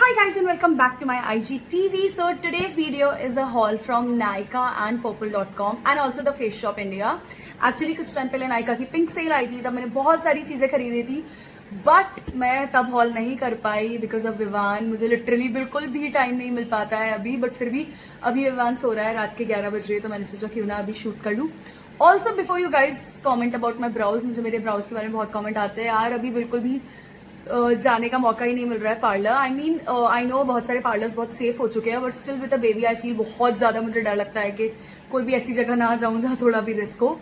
Hi guys and welcome back to my IGTV. So today's video is a haul from Nykaa and Purplle.com and also the Face Shop India. Actually कुछ time पहले Nykaa की pink cell आई थी, तब मैंने बहुत सारी चीजें खरीदी थी, बट मैं तब हॉल नहीं कर पाई बिकॉज ऑफ विवान. मुझे लिटरली बिल्कुल भी टाइम नहीं मिल पाता है अभी, बट फिर भी अभी विवान सो रहा है, रात के 11 बज रहे हैं, तो मैंने सोचा क्यों ना अभी शूट कर लूँ. Also before you guys comment about my browse, मुझे मेरे ब्राउज के बारे में बहुत कॉमेंट आते हैं यार, अभी बिल्कुल भी जाने का मौका ही नहीं मिल रहा है पार्लर. आई नो बहुत सारे पार्लर्स बहुत सेफ हो चुके हैं, but still with a baby I feel बहुत ज्यादा मुझे डर लगता है कि कोई भी ऐसी जगह ना जाऊं जहाँ थोड़ा भी रिस्क हो.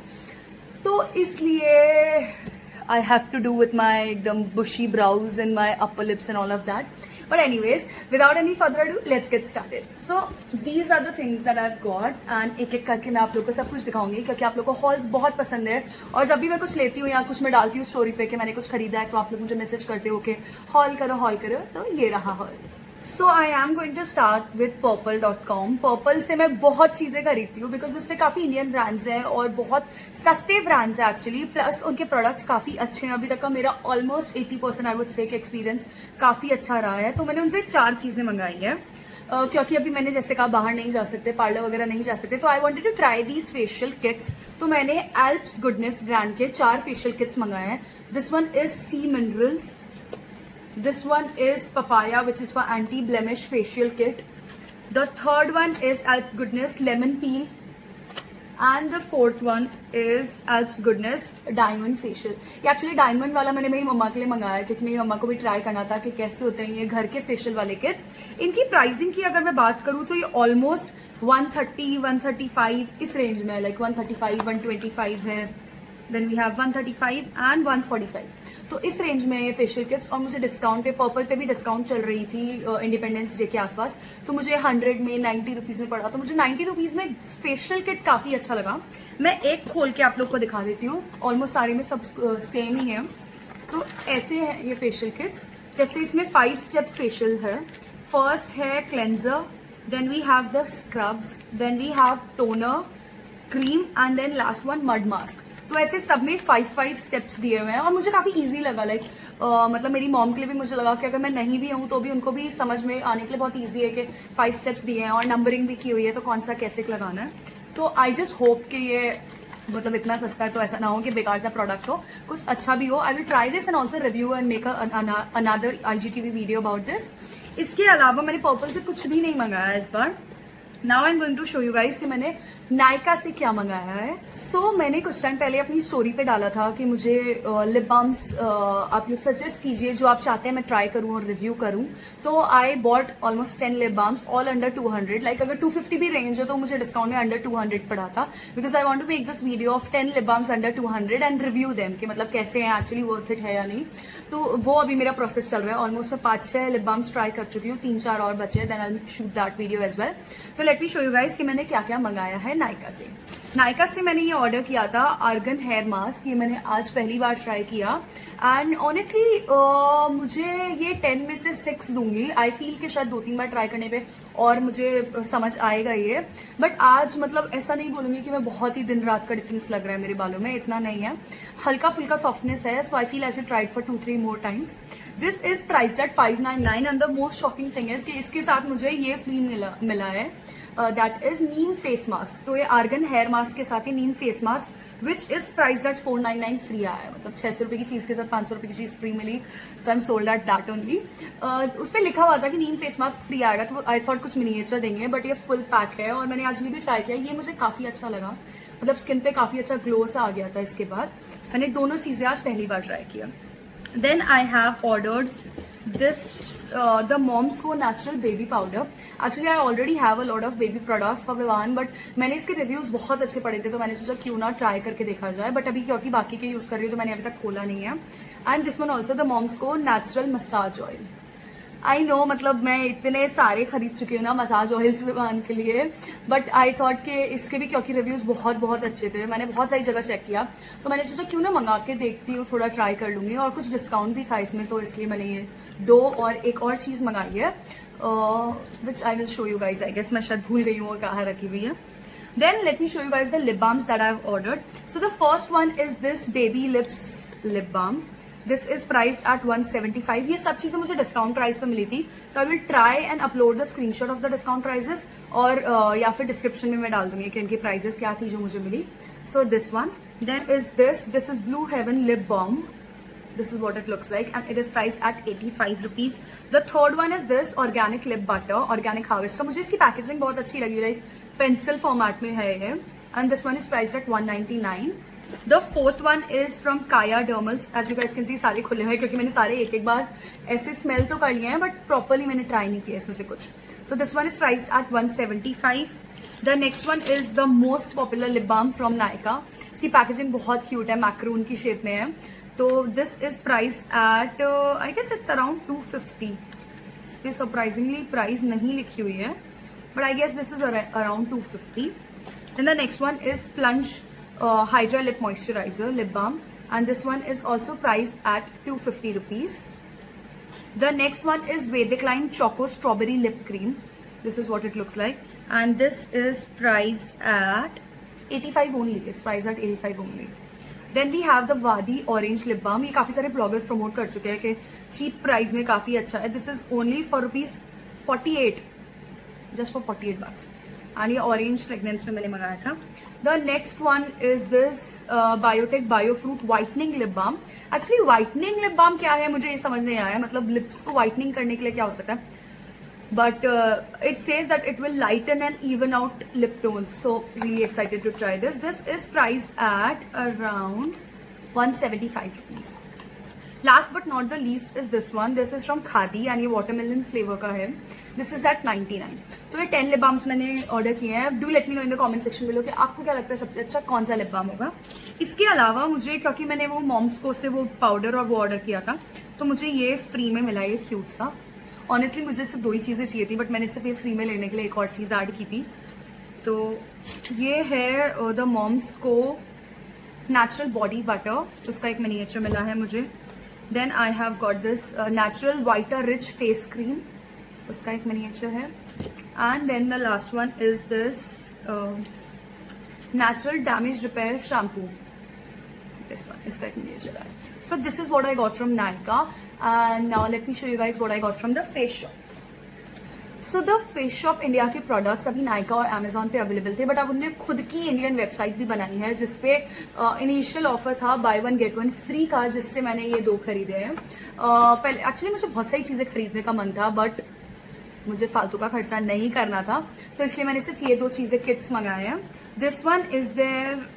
तो इसलिए I have to do with my एकदम bushy brows and my upper lips and all of that. But anyways, without any further ado, let's get started. So these are the things that I've got and एक एक करके मैं आप लोगों को सब कुछ दिखाऊंगी, क्योंकि आप लोगों को हॉल्स बहुत पसंद है. और जब भी मैं कुछ लेती हूँ या कुछ मैं डालती हूँ स्टोरी पे कि मैंने कुछ खरीदा है, तो आप लोग मुझे मैसेज करते हो कि हॉल करो, तो ये रहा hall. So I am going to start with Purplle.com. Purplle से मैं बहुत चीजें खरीदती हूँ बिकॉज उसमें काफी इंडियन ब्रांड्स हैं और बहुत सस्ते ब्रांड्स हैं एक्चुअली, प्लस उनके प्रोडक्ट्स काफी अच्छे हैं. अभी तक का मेरा almost 80% I would say experience काफी अच्छा रहा है. तो मैंने उनसे 4 चीजें मंगाई है क्योंकि अभी मैंने जैसे कहा बाहर नहीं जा सकते, पार्लर वगैरह नहीं जा सकते, तो I wanted to try these facial kits. तो मैंने एल्प्स गुडनेस ब्रांड के 4 फेशियल किट्स मंगाए हैं. This one is sea minerals. This one is papaya, which is for anti-blemish facial kit. The third one is Alps Goodness lemon peel, and the fourth one is Alps Goodness diamond facial. ये actually diamond वाला मैंने मेरी मम्मा के लिए मंगाया है, क्योंकि मेरी मम्मा को भी ट्राई करना था कि कैसे होते हैं ये घर के फेशियल वाले किट्स. इनकी प्राइसिंग की अगर मैं बात करूँ तो ये ऑलमोस्ट 130-135 इस रेंज में है, लाइक 135-125 है. Then we have 135 and 145. तो इस रेंज में ये फेशियल किट्स, और मुझे डिस्काउंट पे पर्पल पे भी डिस्काउंट चल रही थी इंडिपेंडेंस डे के आसपास, तो मुझे 100 में 90 रुपीज में पड़ा. तो मुझे 90 रुपीज में फेशियल किट काफी अच्छा लगा. मैं एक खोल के आप लोग को दिखा देती हूँ. ऑलमोस्ट सारे में सब सेम ही है. तो ऐसे हैं ये फेशियल किट्स. जैसे इसमें 5 स्टेप फेशियल है. फर्स्ट है cleanser, then we have the scrubs, then we have toner, cream and then last one mud mask. तो ऐसे सब में 5 स्टेप्स दिए हुए हैं और मुझे काफी इजी लगा. लाइक मतलब मेरी मॉम के लिए भी मुझे लगा कि अगर मैं नहीं भी हूँ तो भी उनको भी समझ में आने के लिए बहुत इजी है कि 5 स्टेप्स दिए हैं और नंबरिंग भी की हुई है, तो कौन सा कैसे लगाना है. तो आई जस्ट होप कि ये मतलब इतना सस्ता है तो ऐसा ना हो कि बेकार सा प्रोडक्ट हो, कुछ अच्छा भी हो. आई will try this and also review and make another IGTV video about this. इसके अलावा मैंने पर्पल से कुछ भी नहीं मंगाया इस बार. Now I am going to show you guys कि मैंने नायका से क्या मंगाया है. सो मैंने कुछ टाइम पहले अपनी स्टोरी पे डाला था कि मुझे लिप बाम्स आप लोग सजेस्ट कीजिए जो आप चाहते हैं मैं ट्राई करूं और रिव्यू करूं. तो I bought almost 10 lip balms all under 200. Like अगर 250 भी रेंज है तो मुझे डिस्काउंट में अंडर 200 पड़ा था, because I want to make this video of 10 lip balms under 200 and review them कि मतलब कैसे हैं, एक्चुअली वर्थ इट है या नहीं. तो वो अभी मेरा प्रोसेस चल रहा है. ऑलमोस्ट मैं 5-6 लिप बाम्स ट्राई कर चुकी हूँ, 3-4 और बचे. Then I shoot that video as well. तो let me show you guys कि मैंने क्या क्या मंगाया है नायका से. नायका से मैंने ये ऑर्डर किया था आर्गन हेयर मास्क. ये मैंने आज पहली बार ट्राई किया एंड ऑनेस्टली मुझे ये 10 में से 6 दूंगी. आई फील कि शायद 2-3 बार ट्राई करने पे और मुझे समझ आएगा ये, बट आज मतलब ऐसा नहीं बोलूंगी कि मैं बहुत ही दिन रात का डिफरेंस लग रहा है मेरे बालों में, इतना नहीं है. हल्का फुल्का सॉफ्टनेस है. So I feel I should try it for 2-3 more times. This is priced at 599 and the most shocking thing is कि इसके साथ मुझे ये फ्री मिला है. That is neem face mask. तो ये आर्गन हेयर मास्क के साथ ही neem face mask which is priced at 499 free आया है. मतलब 600 रुपए की चीज के साथ 500 रुपए की चीज फ्री मिली, तो I am sold at that only. उस पर लिखा हुआ था कि नीम फेस मास्क फ्री आएगा, तो आई थॉट कुछ मिनिएचर देंगे, बट ये फुल पैक है और मैंने आज भी ट्राई किया. ये मुझे काफी अच्छा लगा, मतलब स्किन पे काफी अच्छा ग्लो सा आ गया था. इसके बाद मैंने दोनों चीजें आज पहली बार ट्राई किया. Then I have ordered this the Moms Co natural baby powder. Actually I already have a lot of baby products for Vivan, but मैंने इसके रिव्यूज बहुत अच्छे पढ़े थे, तो मैंने सोचा क्यों ना ट्राई करके देखा जाए. बट अभी क्योंकि बाकी के यूज कर रही हूँ तो मैंने अभी तक खोला नहीं है. And this one also the Moms Co natural massage oil. I know मतलब मैं इतने सारे खरीद चुकी हूँ ना मसाज ऑयल्स विवान के लिए, बट आई थॉट कि इसके भी क्योंकि रिव्यूज बहुत अच्छे थे, मैंने बहुत सारी जगह चेक किया, तो मैंने सोचा क्यों ना मंगा के देखती हूँ, थोड़ा ट्राई कर लूंगी. और कुछ डिस्काउंट भी था इसमें, तो इसलिए मैंने ये 2 और एक और चीज मंगाई है which I will show you guys. I guess मैं शायद भूल गई हूँ और कहाँ रखी हुई है. Then let me show you guys the lip balms that I've ordered. So the first one is this Baby Lips lip balm. This is priced eight 175। ये सब चीजें मुझे डिस्काउंट प्राइस पे मिली थी, तो I will try and upload the screenshot of the discount prices, और या फिर डिस्क्रिप्शन में मैं डाल दूंगी कि इनकी प्राइजेस क्या थी जो मुझे मिली। So this one, then is this is Blue Heaven lip balm. This is what it looks like and it is priced at 85 rupees. The third one is this organic lip butter, organic harvest का। मुझे इसकी packaging बहुत अच्छी लगी, like pencil format में है ये, and this one is priced at 199. The fourth one is from Kaya Dermals. As you guys can see सारे खुले हैं क्योंकि मैंने सारे एक एक बार ऐसे स्मेल तो कर लिए हैं बट प्रॉपरली मैंने ट्राई नहीं किया इसमें से कुछ। तो this one is priced at 175. The next one is the most popular lip balm from Nykaa. इसकी पैकेजिंग बहुत क्यूट है, मैक्रून की शेप में है। तो this is priced at I guess it's around 250। इस पे सरप्राइजिंगली प्राइस नहीं लिखी हुई है, but I guess this is around 250। Then the next one is plunge hydra lip moisturizer lip balm and this one is also priced at 250 rupees. The next one is Vedic Line Choco Strawberry Lip Cream. This is what it looks like and this is priced at 85 only. It's priced at 85 only. Then we have the Vaadi orange lip balm. ये काफी सारे bloggers promote कर चुके हैं कि cheap price में काफी अच्छा है। This is only for ₹48, just for 48 bucks। And ये ऑरेंज फ्रेग्रेंस में मैंने मंगाया था। The next one is this Biotique Bio Fruit whitening lip balm. Actually whitening lip balm क्या है मुझे ये समझ नहीं आया, मतलब लिप्स को व्हाइटनिंग करने के लिए क्या हो सकता है, but it says that it will lighten and even out lip tones, so really excited to try this. This is priced at around 175 rupees. Last but not the least is this one. This is from Khadi and ये watermelon flavor का है। This is at 99. तो ये 10 lip balms मैंने order किए हैं। Do let me know in the comment section below कि आपको क्या लगता है सबसे अच्छा कौन सा लिप बाम होगा। इसके अलावा मुझे, क्योंकि मैंने वो मॉम्स को से वो पाउडर और वो ऑर्डर किया था, तो मुझे ये फ्री में मिला, ये क्यूट सा। ऑनेस्टली मुझे सिर्फ 2 ही चीज़ें चाहिए थी, बट मैंने सिर्फ ये फ्री में लेने के लिए एक और चीज़ ऐड की थी। तो ये है the Moms Co natural body butter, उसका एक मिनिएचर मिला है मुझे। Then I have got this natural vita rich face cream, उसका एक मिनिएचर है। And then the last one is this natural damage repair shampoo, this one, इसका एक मिनिएचर है। So this is what I got from Nykaa and now let me show you guys what I got from the Face Shop. So the Face Shop India के products अभी Nykaa और Amazon पे available थे, but अब उन्होंने खुद की Indian website भी बनाई है जिसपे इनिशियल ऑफर था buy one get one free का, जिससे मैंने ये 2 खरीदे हैं। पहले एक्चुअली मुझे बहुत सारी चीज़ें खरीदने का मन था बट मुझे फालतू का खर्चा नहीं करना था, तो इसलिए मैंने सिर्फ ये 2 चीज़ें किट्स मंगाए हैं। This one is their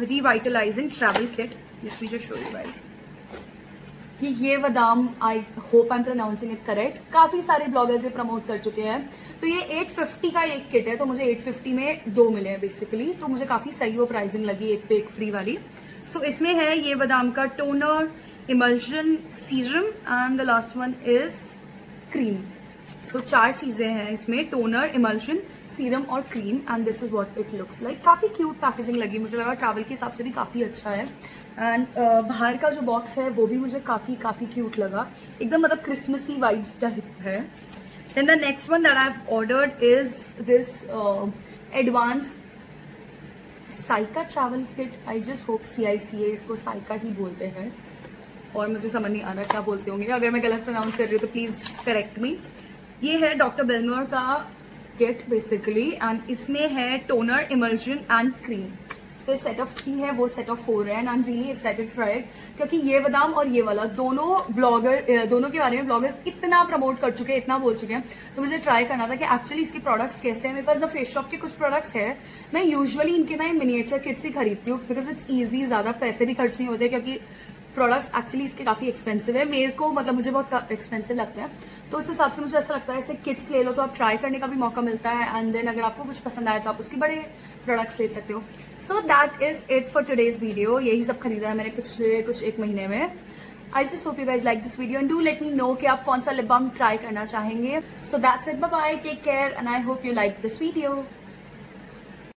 revitalizing travel kit. Let me just show you guys. ये बादाम, I hope I am pronouncing it correct, काफी सारे ब्लॉगर्स ये प्रमोट कर चुके हैं। तो ये 850 का एक किट है, तो मुझे 850 में 2 मिले हैं बेसिकली, तो मुझे काफी सही वो प्राइसिंग लगी, एक पे एक फ्री वाली। सो इसमें है ये बादाम का toner, emulsion, serum and the last one is cream. So 4 चीजें हैं इसमें, टोनर, इमल्शन, सीरम और cream and this is what it looks like. काफी क्यूट पैकेजिंग लगी, मुझे लगा ट्रैवल के हिसाब से भी काफी अच्छा है। एंड बाहर का जो बॉक्स है वो भी मुझे काफी क्यूट लगा, एकदम मतलब क्रिसमसी वाइब्स टाइप है। Then the next one that I have ordered is this advance cica travel kit. I just hope CICA इसको साइका ही बोलते हैं, और मुझे समझ नहीं आ रहा क्या बोलते होंगे, अगर मैं गलत प्रोनाउंस कर रही हूँ तो प्लीज करेक्ट मी। ये है डॉक्टर बेलमोर का किट बेसिकली एंड इसमें है toner, emulsion and cream. So set of 3 है, वो सेट ऑफ 4 है and I am really excited to try it, क्योंकि ये बादाम और ये वाला दोनों के बारे में ब्लॉगर्स इतना प्रमोट कर चुके हैं, इतना बोल चुके हैं, तो मुझे ट्राई करना था कि एक्चुअली इसके प्रोडक्ट्स कैसे हैं। मेरे पास द फेस शॉप के कुछ प्रोडक्ट्स है, मैं यूजुअली इनके ना मिनिएचर किट्स ही खरीदती हूँ बिकॉज इट्स ईजी, ज्यादा पैसे भी खर्च नहीं होते, क्योंकि प्रोडक्ट्स एक्चुअली इसके काफी एक्सपेंसिव है, मेरे को मतलब मुझे बहुत एक्सपेंसिव लगता है, तो उस हिसाब से मुझे ऐसा लगता है ऐसे किट्स ले लो तो आप ट्राई करने का भी मौका मिलता है एंड देन अगर आपको कुछ पसंद आए तो आप उसके बड़े प्रोडक्ट्स ले सकते हो। So that is it for today's video. यही सब खरीदा है मैंने पिछले कुछ 1 महीने में। I just hope you guys like this video and do let me know कि आप कौन सा लिप बाम ट्राई करना चाहेंगे। So that's it, bye bye, take care and I hope you like this video.